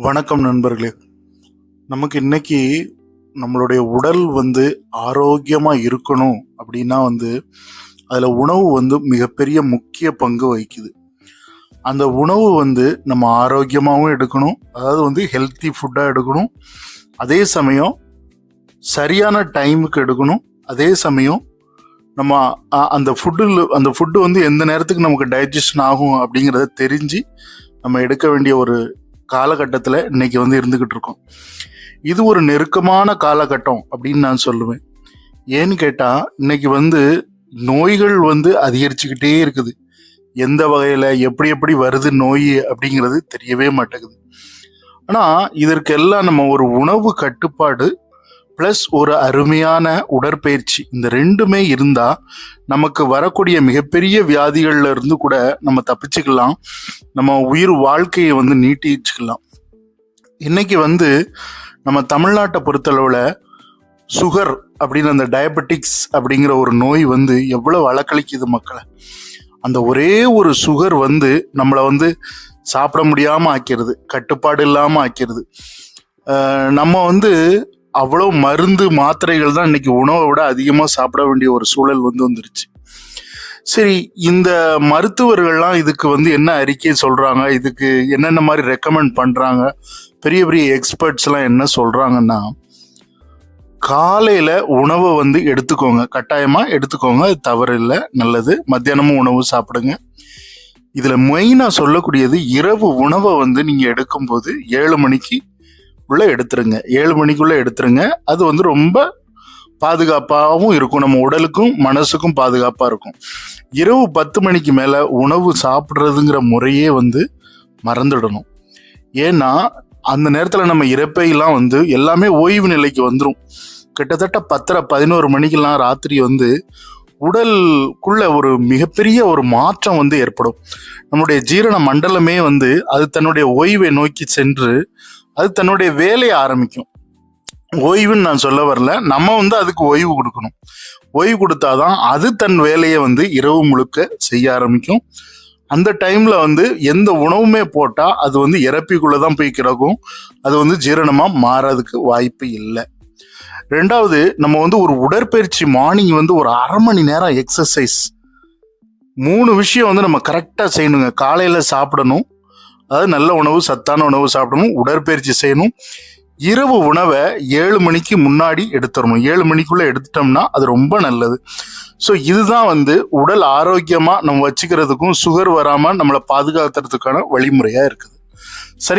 வணக்கம் நண்பர்களே. நமக்கு இன்னைக்கு நம்மளுடைய உடல் ஆரோக்கியமாக இருக்கணும் அப்படின்னா அதில் உணவு மிகப்பெரிய முக்கிய பங்கு வகிக்குது. அந்த உணவு நம்ம ஆரோக்கியமாகவும் எடுக்கணும், அதாவது ஹெல்த்தி ஃபுட்டாக எடுக்கணும். அதே சமயம் சரியான டைமுக்கு எடுக்கணும். அதே சமயம் நம்ம அந்த ஃபுட்டு எந்த நேரத்துக்கு நமக்கு டைஜஷன் ஆகும் அப்படிங்கிறத தெரிஞ்சு நம்ம எடுக்க வேண்டிய ஒரு காலகட்டத்தில் இன்னைக்கு இருந்துக்கிட்டு இருக்கோம். இது ஒரு நெருக்கமான காலகட்டம் அப்படின்னு நான் சொல்லுவேன். ஏன்னு கேட்டால் இன்னைக்கு நோய்கள் அதிகரிச்சுக்கிட்டே இருக்குது. எந்த வகையில் எப்படி எப்படி வருது நோய் அப்படிங்கிறது தெரியவே மாட்டேங்குது. ஆனால் இதற்கெல்லாம் நம்ம ஒரு உணவு கட்டுப்பாடு ப்ளஸ் ஒரு அருமையான உடற்பயிற்சி, இந்த ரெண்டுமே இருந்தால் நமக்கு வரக்கூடிய மிகப்பெரிய வியாதிகள்ல இருந்து கூட நம்ம தப்பிச்சுக்கலாம். நம்ம உயிர் வாழ்க்கையை நீட்டிச்சுக்கலாம். இன்னைக்கு நம்ம தமிழ்நாட்டை பொறுத்தளவில் சுகர் அப்படின்னு அந்த டயபெட்டிக்ஸ் அப்படிங்கிற ஒரு நோய் எவ்வளோ வழக்களிக்குது மக்களை. அந்த ஒரே ஒரு சுகர் நம்மளை சாப்பிட முடியாமல் ஆக்கிறது, கட்டுப்பாடு இல்லாமல் ஆக்கிறது. நம்ம அவ்வளோ மருந்து மாத்திரைகள் தான் இன்னைக்கு உணவை விட அதிகமாக சாப்பிட வேண்டிய ஒரு சூழல் வந்துருச்சு. சரி, இந்த மருத்துவர்கள்லாம் இதுக்கு என்ன அறிக்கை சொல்றாங்க, இதுக்கு என்னென்ன மாதிரி ரெக்கமெண்ட் பண்றாங்க, பெரிய பெரிய எக்ஸ்பர்ட்ஸ் எல்லாம் என்ன சொல்றாங்கன்னா, காலையில உணவை எடுத்துக்கோங்க, கட்டாயமா எடுத்துக்கோங்க, அது தவறு இல்லை, நல்லது. மத்தியானமும் உணவு சாப்பிடுங்க. இதுல மெயினா சொல்லக்கூடியது, இரவு உணவை நீங்க எடுக்கும்போது 7 மணிக்கு உள்ள எடுத்துருங்க. 7 மணிக்குள்ள எடுத்துருங்க. அது ரொம்ப பாதுகாப்பாகவும் இருக்கும், நம்ம உடலுக்கும் மனசுக்கும் பாதுகாப்பாக இருக்கும். இரவு 10 மணிக்கு மேலே உணவு சாப்பிட்றதுங்கிற முறையே மறந்துடணும். ஏன்னா அந்த நேரத்தில் நம்ம இறப்பையெல்லாம் எல்லாமே ஓய்வு நிலைக்கு வந்துடும். கிட்டத்தட்ட 10-11 மணிக்கெல்லாம் ராத்திரி உடலுக்குள்ள ஒரு மிகப்பெரிய ஒரு மாற்றம் ஏற்படும். நம்முடைய ஜீரண மண்டலமே அது தன்னுடைய ஓய்வை நோக்கி சென்று அது தன்னுடைய வேலையை ஆரம்பிக்கும். ஓய்வுன்னு நான் சொல்ல வரல, நம்ம அதுக்கு ஓய்வு கொடுக்கணும். ஓய்வு கொடுத்தாதான் அது தன் வேலையை இரவு முழுக்க செய்ய ஆரம்பிக்கும். அந்த டைம்ல எந்த உணவுமே போட்டா அது இறப்பிக்குள்ளதான் போய் கிடக்கும். அது ஜீரணமா மாறதுக்கு வாய்ப்பு இல்லை. ரெண்டாவது, நம்ம ஒரு உடற்பயிற்சி மார்னிங் ஒரு அரை மணி நேரம் எக்ஸசைஸ். 3 விஷயம் நம்ம கரெக்டா செய்யணுங்க. காலையில சாப்பிடணும், அதாவது நல்ல உணவு, சத்தான உணவு சாப்பிடணும், உடற்பயிற்சி செய்யணும். இரவு உணவை 7 மணிக்கு முன்னாடி எடுத்துடணும். 7 மணிக்குள்ள எடுத்துட்டோம்னா அது ரொம்ப நல்லது. ஸோ இதுதான் உடல் ஆரோக்கியமா நம்ம வச்சுக்கிறதுக்கும் சுகர் வராம நம்மளை பாதுகாக்கிறதுக்கான வழிமுறையா இருக்குது. சரி